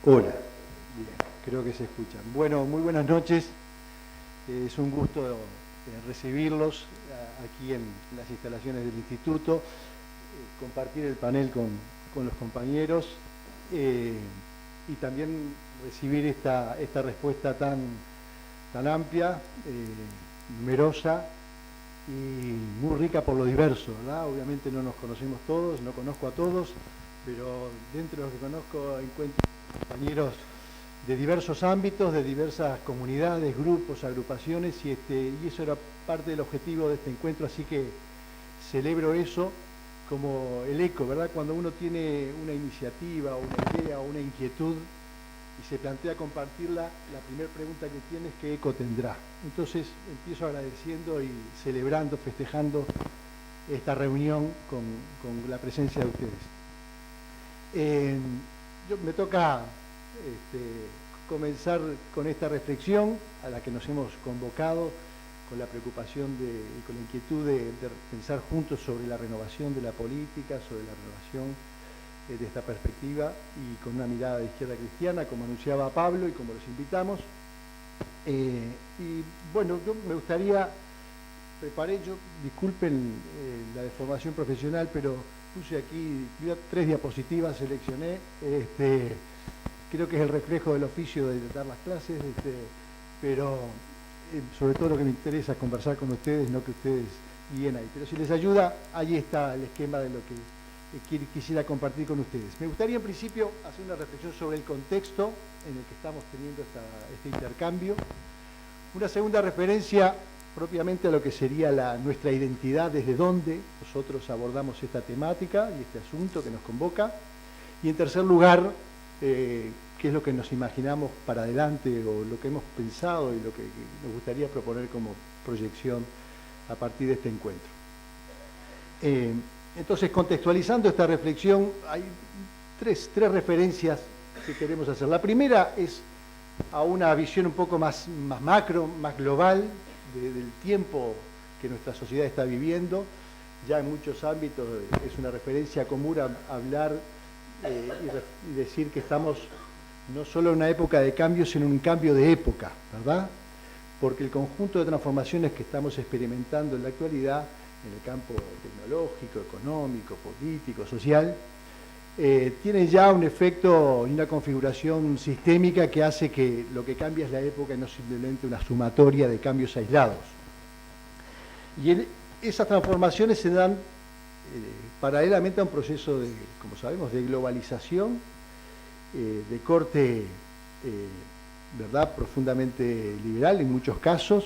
Hola, bien, creo que se escuchan. Bueno, muy buenas noches. Es un gusto recibirlos aquí en las instalaciones del instituto, compartir el panel con los compañeros y también recibir esta respuesta tan amplia, numerosa y muy rica por lo diverso, ¿verdad? Obviamente no nos conocemos todos, no conozco a todos, pero dentro de los que conozco encuentro compañeros de diversos ámbitos, de diversas comunidades, grupos, agrupaciones, y eso era parte del objetivo de este encuentro, así que celebro eso como el eco, ¿verdad? Cuando uno tiene una iniciativa, una idea, una inquietud y se plantea compartirla, la primera pregunta que tiene es ¿qué eco tendrá? Entonces empiezo agradeciendo y celebrando, festejando esta reunión con la presencia de ustedes. Me toca comenzar con esta reflexión a la que nos hemos convocado con la preocupación y con la inquietud de pensar juntos sobre la renovación de la política, sobre la renovación de esta perspectiva y con una mirada de izquierda cristiana, como anunciaba Pablo y como los invitamos. Y bueno, yo me gustaría, disculpen la deformación profesional, pero puse aquí 3 diapositivas, seleccioné, creo que es el reflejo del oficio de dar las clases, pero sobre todo lo que me interesa es conversar con ustedes, no que ustedes guíen ahí. Pero si les ayuda, ahí está el esquema de lo que quisiera compartir con ustedes. Me gustaría en principio hacer una reflexión sobre el contexto en el que estamos teniendo este intercambio. Una segunda referencia propiamente a lo que sería nuestra identidad, desde dónde nosotros abordamos esta temática y este asunto que nos convoca. Y en tercer lugar, qué es lo que nos imaginamos para adelante o lo que hemos pensado y lo que nos gustaría proponer como proyección a partir de este encuentro. Entonces, contextualizando esta reflexión, hay tres referencias que queremos hacer. La primera es a una visión un poco más macro, más global del tiempo que nuestra sociedad está viviendo. Ya en muchos ámbitos es una referencia común a hablar y decir que estamos no solo en una época de cambio, sino en un cambio de época, ¿verdad? Porque el conjunto de transformaciones que estamos experimentando en la actualidad, en el campo tecnológico, económico, político, social, tiene ya un efecto y una configuración sistémica que hace que lo que cambia es la época y no simplemente una sumatoria de cambios aislados. Y esas transformaciones se dan paralelamente a un proceso de, como sabemos, de globalización, de corte, ¿verdad?, profundamente liberal en muchos casos,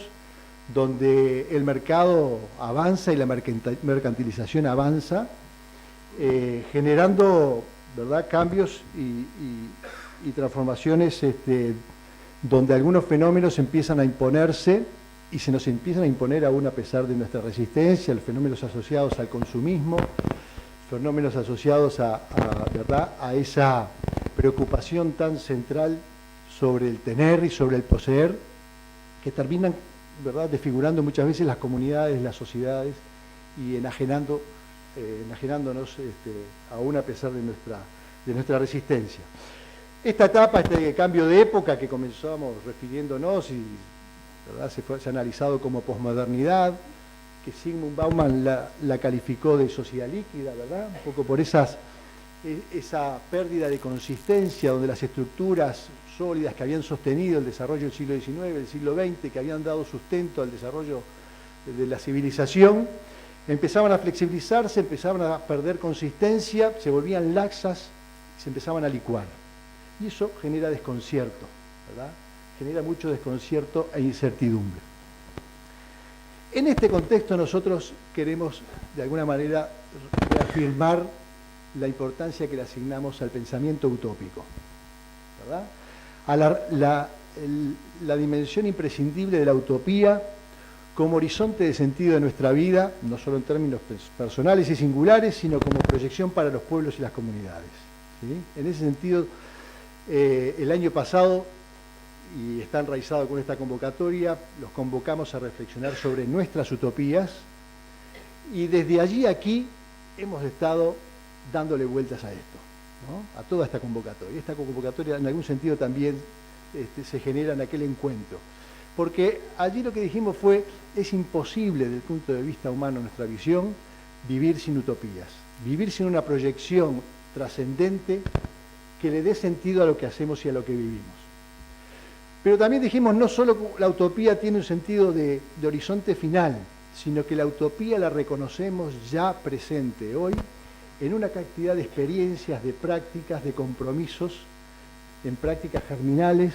donde el mercado avanza y la mercantilización avanza, generando, ¿verdad?, cambios y transformaciones donde algunos fenómenos empiezan a imponerse y se nos empiezan a imponer aún a pesar de nuestra resistencia, los fenómenos asociados al consumismo, fenómenos asociados ¿verdad?, a esa preocupación tan central sobre el tener y sobre el poseer, que terminan, ¿verdad?, desfigurando muchas veces las comunidades, las sociedades y enajenándonos aún a pesar de nuestra resistencia. Esta etapa, este cambio de época que comenzamos refiriéndonos y, ¿verdad?, se ha analizado como posmodernidad, que Zygmunt Bauman la calificó de sociedad líquida, ¿verdad?, un poco por esa pérdida de consistencia, donde las estructuras sólidas que habían sostenido el desarrollo del siglo XIX, del siglo XX, que habían dado sustento al desarrollo de la civilización, empezaban a flexibilizarse, empezaban a perder consistencia, se volvían laxas, se empezaban a licuar. Y eso genera desconcierto, ¿verdad? Genera mucho desconcierto e incertidumbre. En este contexto nosotros queremos, de alguna manera, reafirmar la importancia que le asignamos al pensamiento utópico, ¿verdad?, a la dimensión imprescindible de la utopía como horizonte de sentido de nuestra vida, no solo en términos personales y singulares, sino como proyección para los pueblos y las comunidades, ¿sí? En ese sentido, el año pasado, y está enraizado con esta convocatoria, los convocamos a reflexionar sobre nuestras utopías, y desde allí aquí hemos estado dándole vueltas a esto, ¿no?, a toda esta convocatoria. Esta convocatoria en algún sentido también se genera en aquel encuentro. Porque allí lo que dijimos fue, es imposible desde el punto de vista humano, nuestra visión, vivir sin utopías, vivir sin una proyección trascendente que le dé sentido a lo que hacemos y a lo que vivimos. Pero también dijimos, no solo la utopía tiene un sentido de horizonte final, sino que la utopía la reconocemos ya presente hoy en una cantidad de experiencias, de prácticas, de compromisos, en prácticas germinales,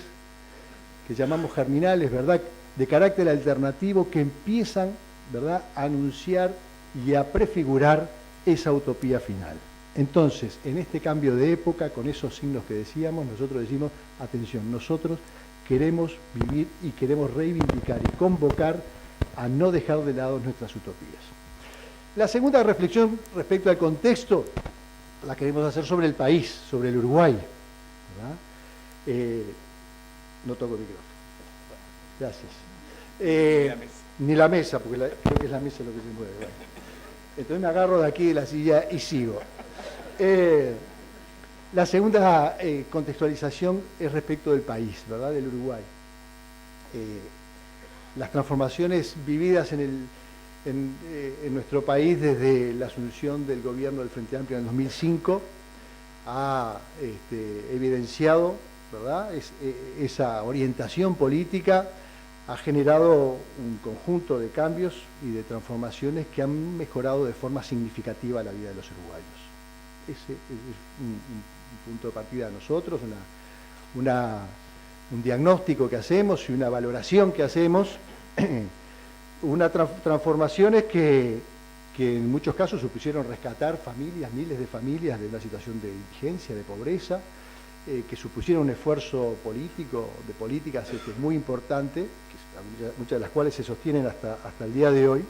que llamamos germinales, ¿verdad?, de carácter alternativo, que empiezan, ¿verdad?, a anunciar y a prefigurar esa utopía final. Entonces, en este cambio de época, con esos signos que decíamos, nosotros decimos, atención, nosotros queremos vivir y queremos reivindicar y convocar a no dejar de lado nuestras utopías. La segunda reflexión respecto al contexto la queremos hacer sobre el país, sobre el Uruguay, ¿verdad? No toco el micrófono. Gracias. Ni la mesa, porque creo que es la mesa lo que se mueve. Bueno. Entonces me agarro de aquí de la silla y sigo. La segunda contextualización es respecto del país, ¿verdad?, del Uruguay. Las transformaciones vividas en nuestro país desde la asunción del gobierno del Frente Amplio en el 2005 ha evidenciado, ¿verdad?, esa orientación política ha generado un conjunto de cambios y de transformaciones que han mejorado de forma significativa la vida de los uruguayos. Ese es un punto de partida de nosotros, un diagnóstico que hacemos y una valoración que hacemos, unas transformaciones que en muchos casos supusieron rescatar familias, miles de familias de una situación de indigencia, de pobreza, que supusieron un esfuerzo político, de políticas muy importante, muchas de las cuales se sostienen hasta el día de hoy.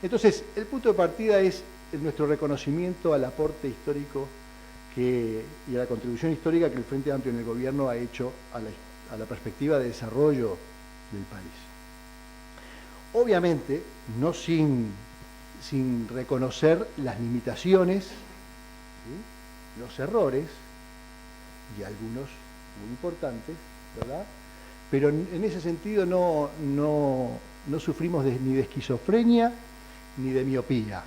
Entonces, el punto de partida es nuestro reconocimiento al aporte histórico y a la contribución histórica que el Frente Amplio en el gobierno ha hecho a la perspectiva de desarrollo del país. Obviamente, no sin reconocer las limitaciones, ¿sí?, los errores, y algunos muy importantes, ¿verdad? Pero en ese sentido no sufrimos ni de esquizofrenia ni de miopía,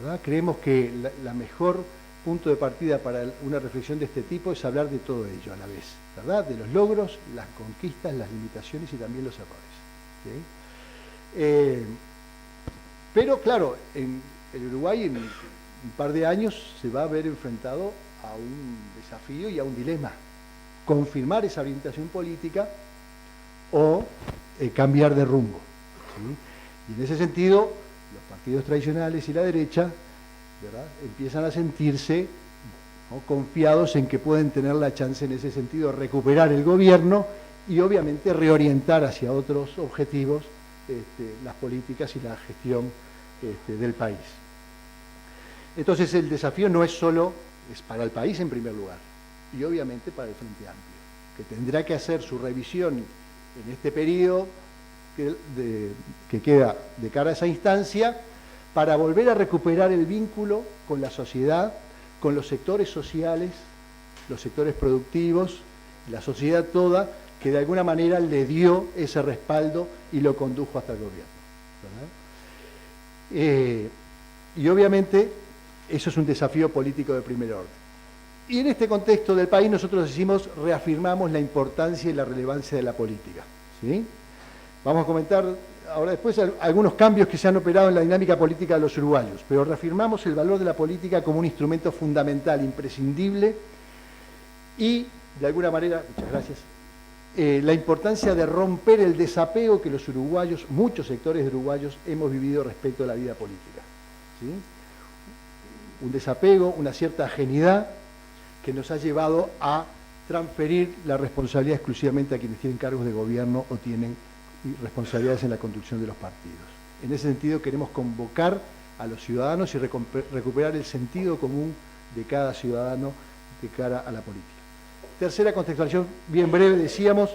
¿verdad? Creemos que la mejor punto de partida para una reflexión de este tipo es hablar de todo ello a la vez, ¿verdad? De los logros, las conquistas, las limitaciones y también los errores, ¿sí? Pero claro, en el Uruguay en un par de años se va a ver enfrentado a un desafío y a un dilema: confirmar esa orientación política o cambiar de rumbo, ¿sí? Y en ese sentido, los partidos tradicionales y la derecha, ¿verdad?, empiezan a sentirse, ¿no?, confiados en que pueden tener la chance en ese sentido de recuperar el gobierno y obviamente reorientar hacia otros objetivos las políticas y la gestión del país. Entonces el desafío no es solo, es para el país en primer lugar y obviamente para el Frente Amplio, que tendrá que hacer su revisión en este periodo que queda de cara a esa instancia, para volver a recuperar el vínculo con la sociedad, con los sectores sociales, los sectores productivos, la sociedad toda, que de alguna manera le dio ese respaldo y lo condujo hasta el gobierno, ¿verdad? Y obviamente eso es un desafío político de primer orden. Y en este contexto del país nosotros reafirmamos la importancia y la relevancia de la política, ¿sí? Vamos a comentar ahora después algunos cambios que se han operado en la dinámica política de los uruguayos, pero reafirmamos el valor de la política como un instrumento fundamental, imprescindible, y de alguna manera, muchas gracias, la importancia de romper el desapego que los uruguayos, muchos sectores de uruguayos, hemos vivido respecto a la vida política, ¿sí? Un desapego, una cierta ajenidad que nos ha llevado a transferir la responsabilidad exclusivamente a quienes tienen cargos de gobierno o tienen responsabilidades en la conducción de los partidos. En ese sentido queremos convocar a los ciudadanos y recuperar el sentido común de cada ciudadano de cara a la política. Tercera contextualización, bien breve, decíamos,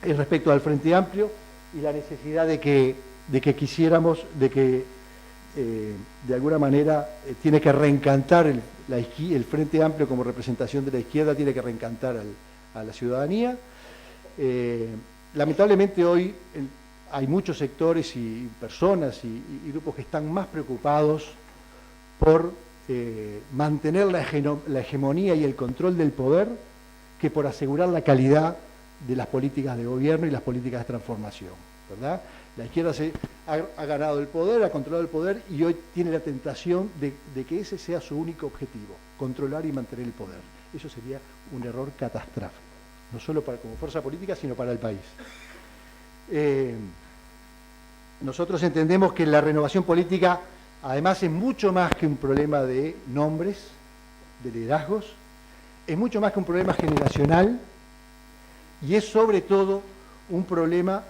es respecto al Frente Amplio y la necesidad de que quisiéramos, de alguna manera tiene que reencantar el Frente Amplio como representación de la izquierda tiene que reencantar a la ciudadanía. Lamentablemente hoy hay muchos sectores y personas y grupos que están más preocupados por mantener la hegemonía y el control del poder que por asegurar la calidad de las políticas de gobierno y las políticas de transformación, ¿verdad? La izquierda ha ganado el poder, ha controlado el poder y hoy tiene la tentación de que ese sea su único objetivo, controlar y mantener el poder. Eso sería un error catastrófico, no solo como fuerza política, sino para el país. Nosotros entendemos que la renovación política, además, es mucho más que un problema de nombres, de liderazgos, es mucho más que un problema generacional y es sobre todo un problema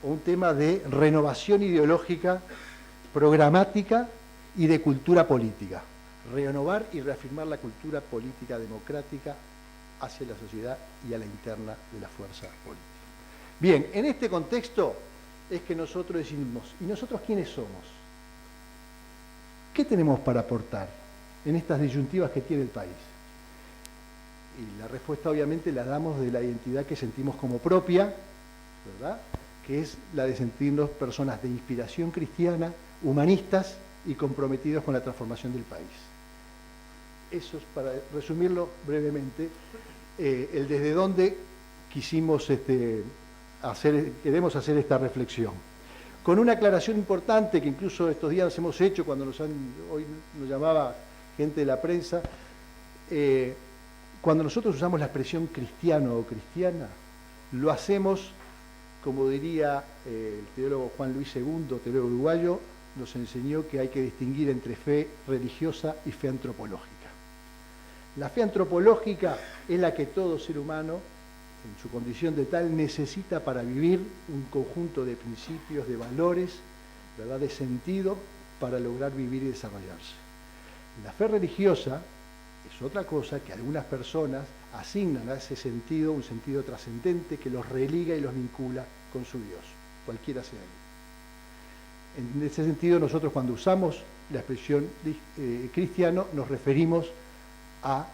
o un tema de renovación ideológica, programática y de cultura política. Renovar y reafirmar la cultura política democrática hacia la sociedad y a la interna de la fuerza política. Bien, en este contexto es que nosotros decimos, ¿y nosotros quiénes somos? ¿Qué tenemos para aportar en estas disyuntivas que tiene el país? Y la respuesta obviamente la damos de la identidad que sentimos como propia, ¿verdad? Que es la de sentirnos personas de inspiración cristiana, humanistas y comprometidos con la transformación del país. Eso es, para resumirlo brevemente, el desde dónde queremos hacer esta reflexión. Con una aclaración importante que incluso estos días hemos hecho cuando hoy nos llamaba gente de la prensa, cuando nosotros usamos la expresión cristiano o cristiana, lo hacemos, como diría el teólogo Juan Luis II, teólogo uruguayo, nos enseñó que hay que distinguir entre fe religiosa y fe antropológica. La fe antropológica es la que todo ser humano, en su condición de tal, necesita para vivir un conjunto de principios, de valores, ¿verdad?, de sentido para lograr vivir y desarrollarse. La fe religiosa es otra cosa que algunas personas asignan a ese sentido un sentido trascendente que los religa y los vincula con su Dios, cualquiera sea él. En ese sentido, nosotros cuando usamos la expresión cristiano nos referimos a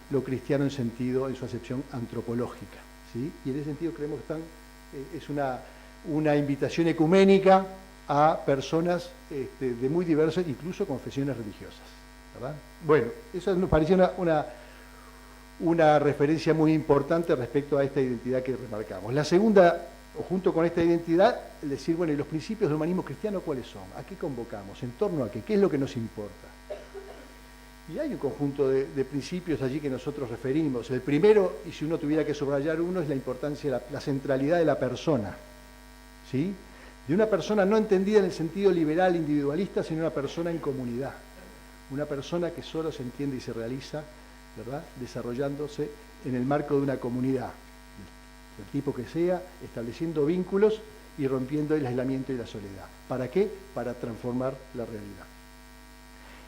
lo cristiano en su acepción antropológica, ¿sí? Y en ese sentido creemos que es una invitación ecuménica a personas de muy diversas, incluso confesiones religiosas, ¿verdad? Bueno, eso nos parecía una referencia muy importante respecto a esta identidad que remarcamos. La segunda, junto con esta identidad, decir, bueno, ¿y los principios del humanismo cristiano cuáles son? ¿A qué convocamos? ¿En torno a qué? ¿Qué es lo que nos importa? Y hay un conjunto de principios allí que nosotros referimos. El primero, y si uno tuviera que subrayar uno, es la importancia, la centralidad de la persona, ¿sí? De una persona no entendida en el sentido liberal, individualista, sino una persona en comunidad. Una persona que solo se entiende y se realiza, ¿verdad?, desarrollándose en el marco de una comunidad, del tipo que sea, estableciendo vínculos y rompiendo el aislamiento y la soledad. ¿Para qué? Para transformar la realidad.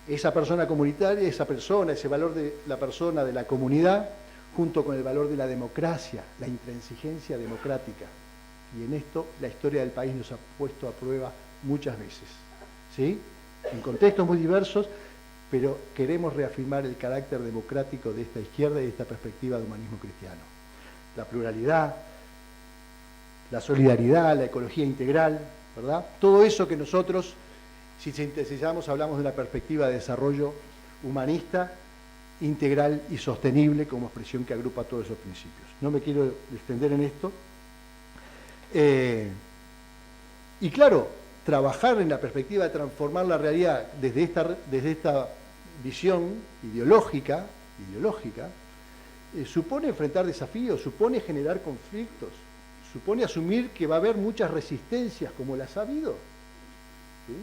Esa persona comunitaria, ese valor de la persona, de la comunidad, junto con el valor de la democracia, la intransigencia democrática. Y en esto la historia del país nos ha puesto a prueba muchas veces, ¿sí? En contextos muy diversos, pero queremos reafirmar el carácter democrático de esta izquierda y de esta perspectiva de humanismo cristiano. La pluralidad, la solidaridad, la ecología integral, ¿verdad? Todo eso que nosotros, si sintetizamos, hablamos de una perspectiva de desarrollo humanista, integral y sostenible como expresión que agrupa todos esos principios. No me quiero extender en esto. Y claro, trabajar en la perspectiva de transformar la realidad desde esta visión ideológica, supone enfrentar desafíos, supone generar conflictos, supone asumir que va a haber muchas resistencias, como las ha habido, ¿sí?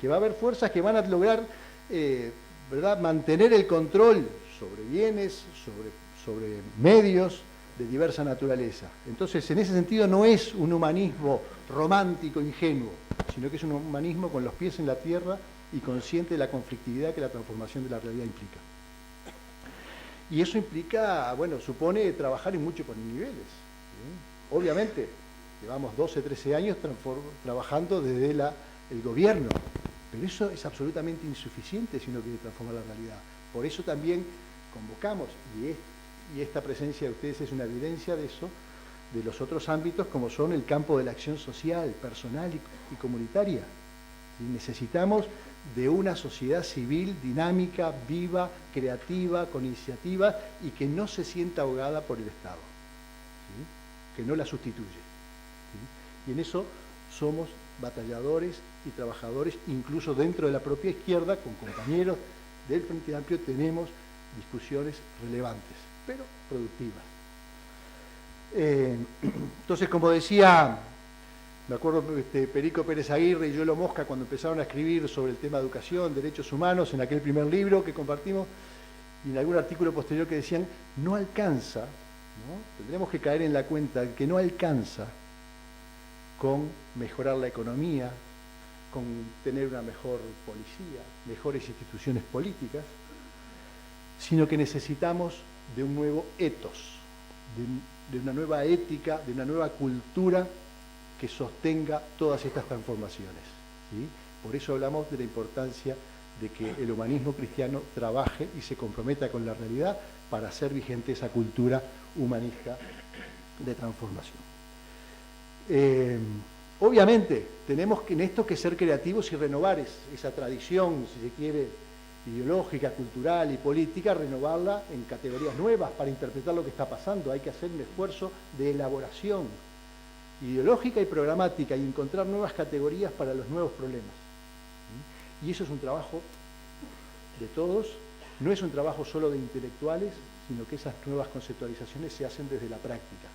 Que va a haber fuerzas que van a lograr, ¿verdad?, mantener el control sobre bienes, sobre medios de diversa naturaleza. Entonces, en ese sentido no es un humanismo romántico, ingenuo, sino que es un humanismo con los pies en la tierra y consciente de la conflictividad que la transformación de la realidad implica. Y eso implica, bueno, supone trabajar en múltiples niveles, ¿sí? Obviamente, llevamos 12, 13 años trabajando desde el gobierno, Pero eso es absolutamente insuficiente si uno quiere transformar la realidad. Por eso también convocamos, y esta presencia de ustedes es una evidencia de eso, de los otros ámbitos como son el campo de la acción social, personal y comunitaria. Y necesitamos de una sociedad civil dinámica, viva, creativa, con iniciativa y que no se sienta ahogada por el Estado, ¿sí? Que no la sustituye, ¿sí? Y en eso somos batalladores y trabajadores, incluso dentro de la propia izquierda, con compañeros del Frente Amplio tenemos discusiones relevantes, pero productivas. Entonces, como decía, me acuerdo Perico Pérez Aguirre y Yolo Mosca cuando empezaron a escribir sobre el tema de educación, derechos humanos, en aquel primer libro que compartimos, y en algún artículo posterior que decían, no alcanza, ¿no? Tendremos que caer en la cuenta de que no alcanza con mejorar la economía, con tener una mejor policía, mejores instituciones políticas, sino que necesitamos de un nuevo ethos, de una nueva ética, de una nueva cultura que sostenga todas estas transformaciones, ¿sí? Por eso hablamos de la importancia de que el humanismo cristiano trabaje y se comprometa con la realidad para hacer vigente esa cultura humanista de transformación. Obviamente, tenemos que en esto que ser creativos y renovar esa tradición, si se quiere, ideológica, cultural y política, renovarla en categorías nuevas para interpretar lo que está pasando. Hay que hacer un esfuerzo de elaboración ideológica y programática y encontrar nuevas categorías para los nuevos problemas. Y eso es un trabajo de todos, no es un trabajo solo de intelectuales, sino que esas nuevas conceptualizaciones se hacen desde la práctica,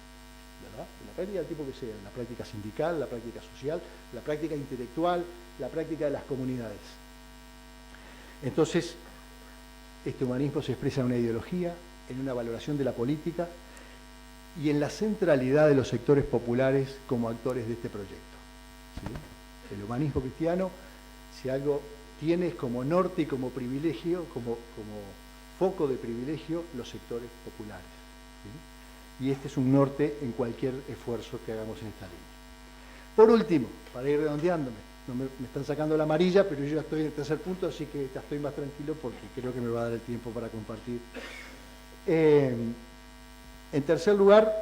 ¿verdad? De la práctica del tipo que sea, la práctica sindical, la práctica social, la práctica intelectual, la práctica de las comunidades. Entonces, este humanismo se expresa en una ideología, en una valoración de la política y en la centralidad de los sectores populares como actores de este proyecto, ¿sí? El humanismo cristiano, si algo tiene es como norte y como privilegio, como foco de privilegio, los sectores populares, ¿sí? Y este es un norte en cualquier esfuerzo que hagamos en esta línea. Por último, para ir redondeándome, no me están sacando la amarilla, pero yo ya estoy en el tercer punto, así que ya estoy más tranquilo porque creo que me va a dar el tiempo para compartir. En tercer lugar,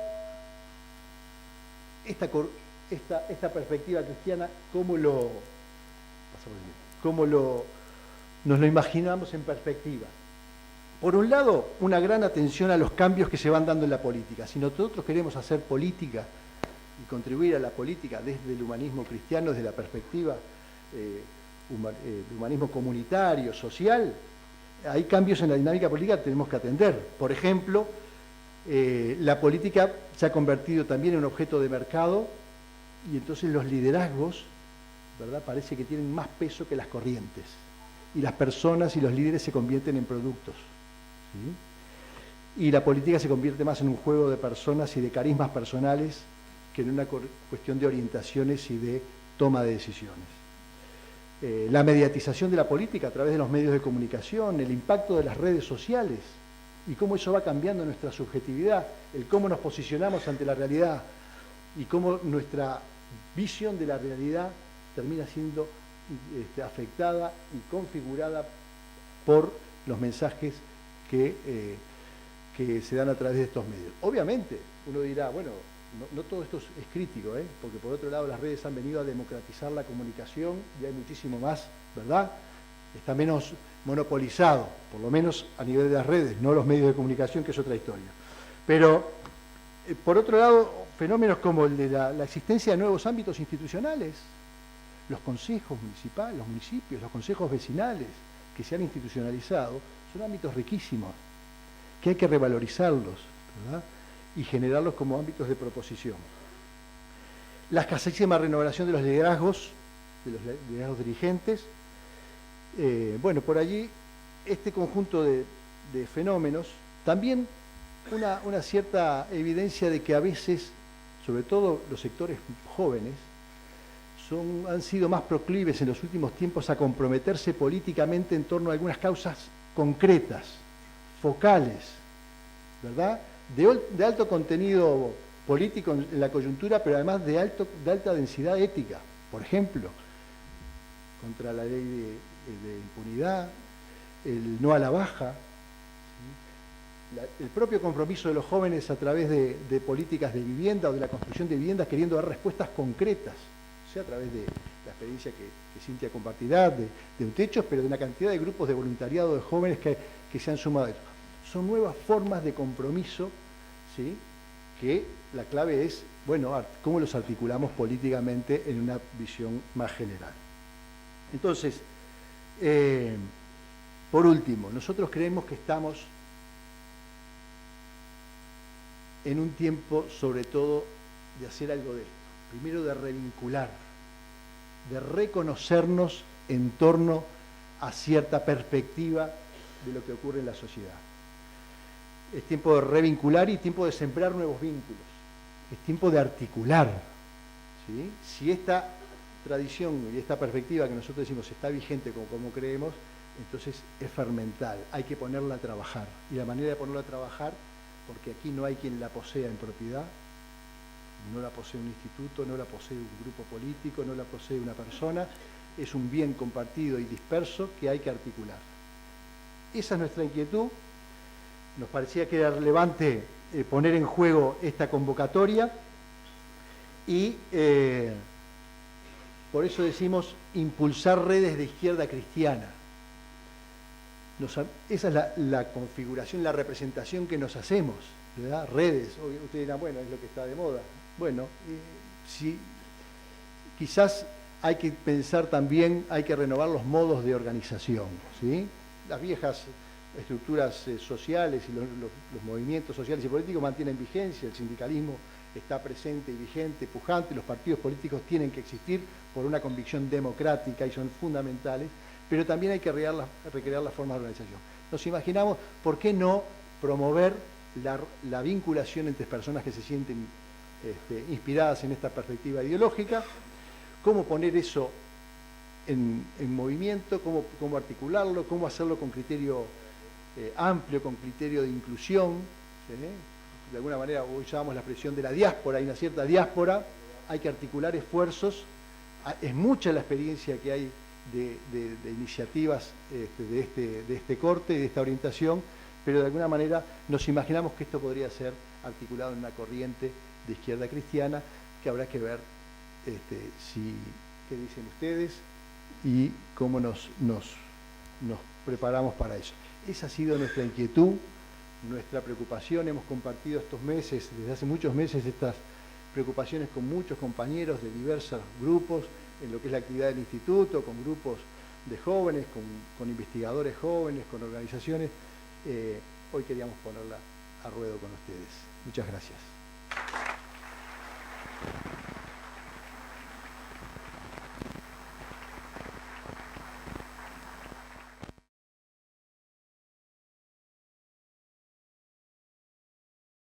esta perspectiva cristiana, ¿cómo nos lo imaginamos en perspectiva? Por un lado, una gran atención a los cambios que se van dando en la política. Si nosotros queremos hacer política y contribuir a la política desde el humanismo cristiano, desde la perspectiva de humanismo comunitario, social, hay cambios en la dinámica política que tenemos que atender. Por ejemplo, la política se ha convertido también en un objeto de mercado y entonces los liderazgos, ¿verdad?, parece que tienen más peso que las corrientes y las personas y los líderes se convierten en productos, ¿sí? Y la política se convierte más en un juego de personas y de carismas personales que en una cuestión de orientaciones y de toma de decisiones. La mediatización de la política a través de los medios de comunicación, el impacto de las redes sociales y cómo eso va cambiando nuestra subjetividad, el cómo nos posicionamos ante la realidad y cómo nuestra visión de la realidad termina siendo afectada y configurada por los mensajes que se dan a través de estos medios. Obviamente, uno dirá, bueno, no todo esto es crítico, porque por otro lado las redes han venido a democratizar la comunicación y hay muchísimo más, ¿verdad? Está menos monopolizado, por lo menos a nivel de las redes, no los medios de comunicación, que es otra historia. Pero, por otro lado, fenómenos como el de la existencia de nuevos ámbitos institucionales, los consejos municipales, los municipios, los consejos vecinales que se han institucionalizado, son ámbitos riquísimos, que hay que revalorizarlos, ¿verdad?, y generarlos como ámbitos de proposición. La escasísima renovación de los liderazgos dirigentes. Bueno, por allí este conjunto de fenómenos, también una cierta evidencia de que a veces, sobre todo los sectores jóvenes, han sido más proclives en los últimos tiempos a comprometerse políticamente en torno a algunas causas concretas, focales, ¿verdad?, de alto contenido político en la coyuntura, pero además de alta densidad ética. Por ejemplo, contra la ley de impunidad, el no a la baja, ¿sí? El propio compromiso de los jóvenes a través de políticas de vivienda o de la construcción de viviendas, queriendo dar respuestas concretas, o sea, a través de la experiencia que Cintia compartirá, de un techo, pero de una cantidad de grupos de voluntariado de jóvenes que se han sumado a eso. Son nuevas formas de compromiso, ¿sí? Que la clave es, bueno, cómo los articulamos políticamente en una visión más general. Entonces, por último, nosotros creemos que estamos en un tiempo, sobre todo, de hacer algo de esto. Primero, de revincular, de reconocernos en torno a cierta perspectiva de lo que ocurre en la sociedad. Es tiempo de revincular y tiempo de sembrar nuevos vínculos. Es tiempo de articular, ¿sí? Si esta tradición y esta perspectiva que nosotros decimos está vigente como creemos, entonces es fermental, hay que ponerla a trabajar. Y la manera de ponerla a trabajar, porque aquí no hay quien la posea en propiedad, no la posee un instituto, no la posee un grupo político, no la posee una persona, es un bien compartido y disperso que hay que articular. Esa es nuestra inquietud. Nos parecía que era relevante poner en juego esta convocatoria y por eso decimos impulsar redes de izquierda cristiana. Esa es la configuración, la representación que nos hacemos, ¿verdad? Redes, ustedes dirán, bueno, es lo que está de moda. Bueno, sí, quizás hay que pensar también, hay que renovar los modos de organización, ¿sí? Las viejas estructuras sociales y los movimientos sociales y políticos mantienen vigencia, el sindicalismo está presente y vigente, pujante, los partidos políticos tienen que existir por una convicción democrática y son fundamentales, pero también hay que recrear las formas de organización. Nos imaginamos, ¿por qué no promover la vinculación entre personas que se sienten inspiradas en esta perspectiva ideológica? ¿Cómo poner eso en movimiento? ¿Cómo articularlo? ¿Cómo hacerlo con criterio amplio, con criterio de inclusión? ¿Sí? De alguna manera, hoy usamos la expresión de la diáspora, hay una cierta diáspora, hay que articular esfuerzos. Es mucha la experiencia que hay de iniciativas de este corte, de esta orientación, pero de alguna manera nos imaginamos que esto podría ser articulado en una corriente de izquierda cristiana que habrá que ver qué dicen ustedes y cómo nos preparamos para eso. Esa ha sido nuestra inquietud, nuestra preocupación. Hemos compartido estos meses, desde hace muchos meses, estas preocupaciones con muchos compañeros de diversos grupos en lo que es la actividad del instituto, con grupos de jóvenes, con investigadores jóvenes, con organizaciones. Hoy queríamos ponerla a ruedo con ustedes. Muchas gracias.